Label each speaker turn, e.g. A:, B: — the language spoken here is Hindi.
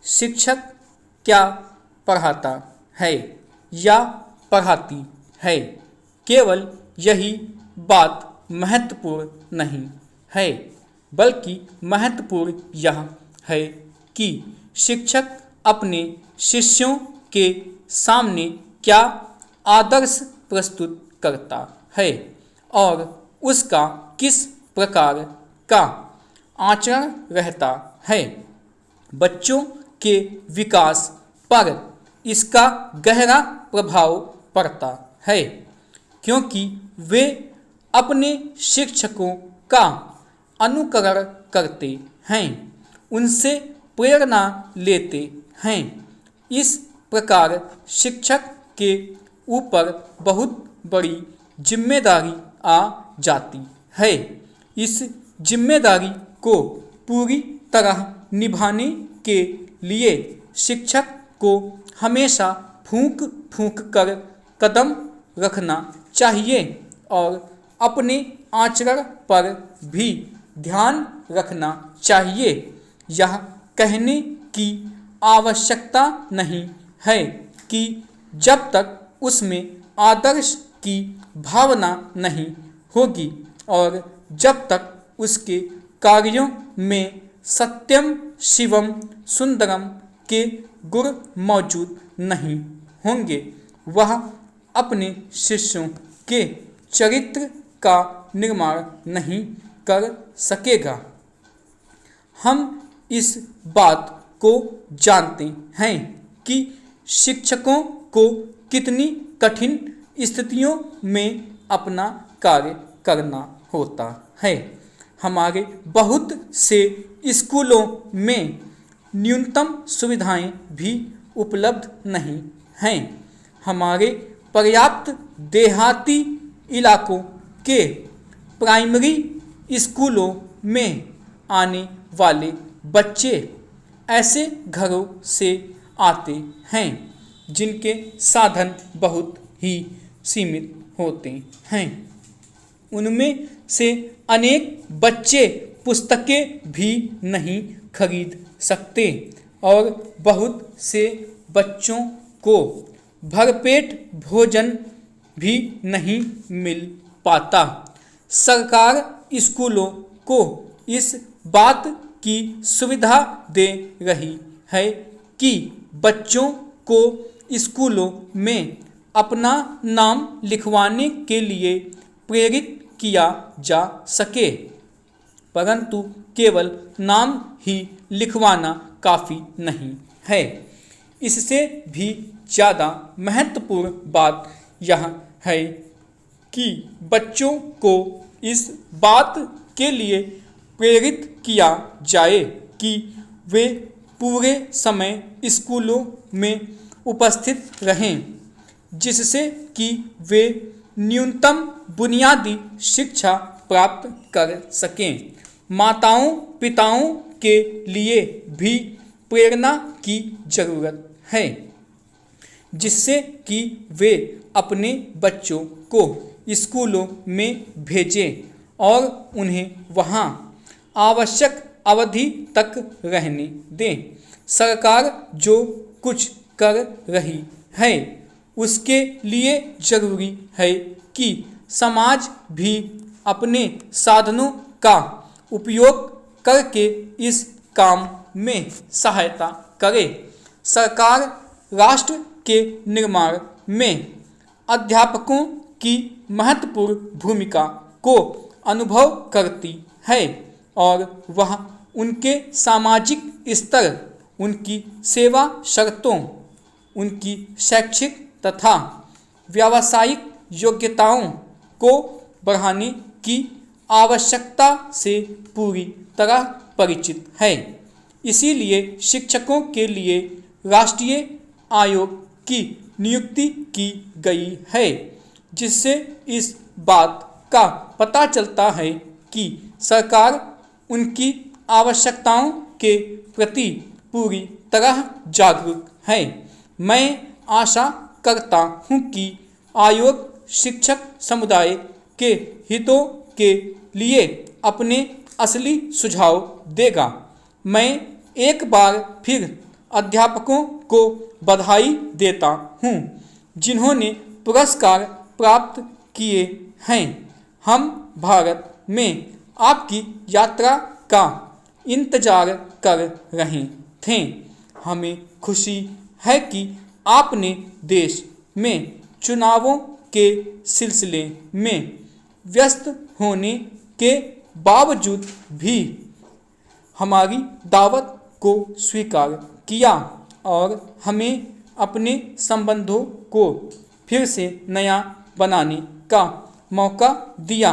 A: शिक्षक क्या पढ़ाता है या पढ़ाती है, केवल यही बात महत्वपूर्ण नहीं है, बल्कि महत्वपूर्ण यह है कि शिक्षक अपने शिष्यों के सामने क्या आदर्श प्रस्तुत करता है और उसका किस प्रकार का आचरण रहता है। बच्चों के विकास पर इसका गहरा प्रभाव पड़ता है, क्योंकि वे अपने शिक्षकों का अनुकरण करते हैं, उनसे प्रेरणा लेते हैं। इस प्रकार शिक्षक के ऊपर बहुत बड़ी जिम्मेदारी आ जाती है। इस जिम्मेदारी को पूरी तरह निभाने के लिए शिक्षक को हमेशा फूंक फूंक कर कदम रखना चाहिए और अपने आचरण पर भी ध्यान रखना चाहिए। यह कहने की आवश्यकता नहीं है कि जब तक उसमें आदर्श की भावना नहीं होगी और जब तक उसके कार्यों में सत्यम शिवम सुंदरम के गुण मौजूद नहीं होंगे, वह अपने शिष्यों के चरित्र का निर्माण नहीं कर सकेगा। हम इस बात को जानते हैं कि शिक्षकों को कितनी कठिन स्थितियों में अपना कार्य करना होता है। हमारे बहुत से स्कूलों में न्यूनतम सुविधाएं भी उपलब्ध नहीं हैं। हमारे पर्याप्त देहाती इलाकों के प्राइमरी स्कूलों में आने वाले बच्चे ऐसे घरों से आते हैं जिनके साधन बहुत ही सीमित होते हैं। उनमें से अनेक बच्चे पुस्तकें भी नहीं खरीद सकते और बहुत से बच्चों को भरपेट भोजन भी नहीं मिल पाता। सरकार स्कूलों को इस बात की सुविधा दे रही है कि बच्चों को स्कूलों में अपना नाम लिखवाने के लिए प्रेरित किया जा सके, परंतु केवल नाम ही लिखवाना काफ़ी नहीं है। इससे भी ज़्यादा महत्वपूर्ण बात यह है कि बच्चों को इस बात के लिए प्रेरित किया जाए कि वे पूरे समय स्कूलों में उपस्थित रहें, जिससे कि वे न्यूनतम बुनियादी शिक्षा प्राप्त कर सकें। माताओं पिताओं के लिए भी प्रेरणा की ज़रूरत है, जिससे कि वे अपने बच्चों को स्कूलों में भेजें और उन्हें वहाँ आवश्यक अवधि तक रहने दें। सरकार जो कुछ कर रही है उसके लिए ज़रूरी है कि समाज भी अपने साधनों का उपयोग करके इस काम में सहायता करे। सरकार राष्ट्र के निर्माण में अध्यापकों की महत्वपूर्ण भूमिका को अनुभव करती है और वह उनके सामाजिक स्तर, उनकी सेवा शर्तों, उनकी शैक्षिक तथा व्यावसायिक योग्यताओं को बढ़ाने की आवश्यकता से पूरी तरह परिचित है। इसीलिए शिक्षकों के लिए राष्ट्रीय आयोग की नियुक्ति की गई है, जिससे इस बात का पता चलता है कि सरकार उनकी आवश्यकताओं के प्रति पूरी तरह जागरूक है। मैं आशा करता हूँ कि आयोग शिक्षक समुदाय के हितों के लिए अपने असली सुझाव देगा। मैं एक बार फिर अध्यापकों को बधाई देता हूँ जिन्होंने पुरस्कार प्राप्त किए हैं। हम भारत में आपकी यात्रा का इंतजार कर रहे थे। हमें खुशी है कि आपने देश में चुनावों के सिलसिले में व्यस्त होने के बावजूद भी हमारी दावत को स्वीकार किया और हमें अपने संबंधों को फिर से नया बनाने का मौका दिया।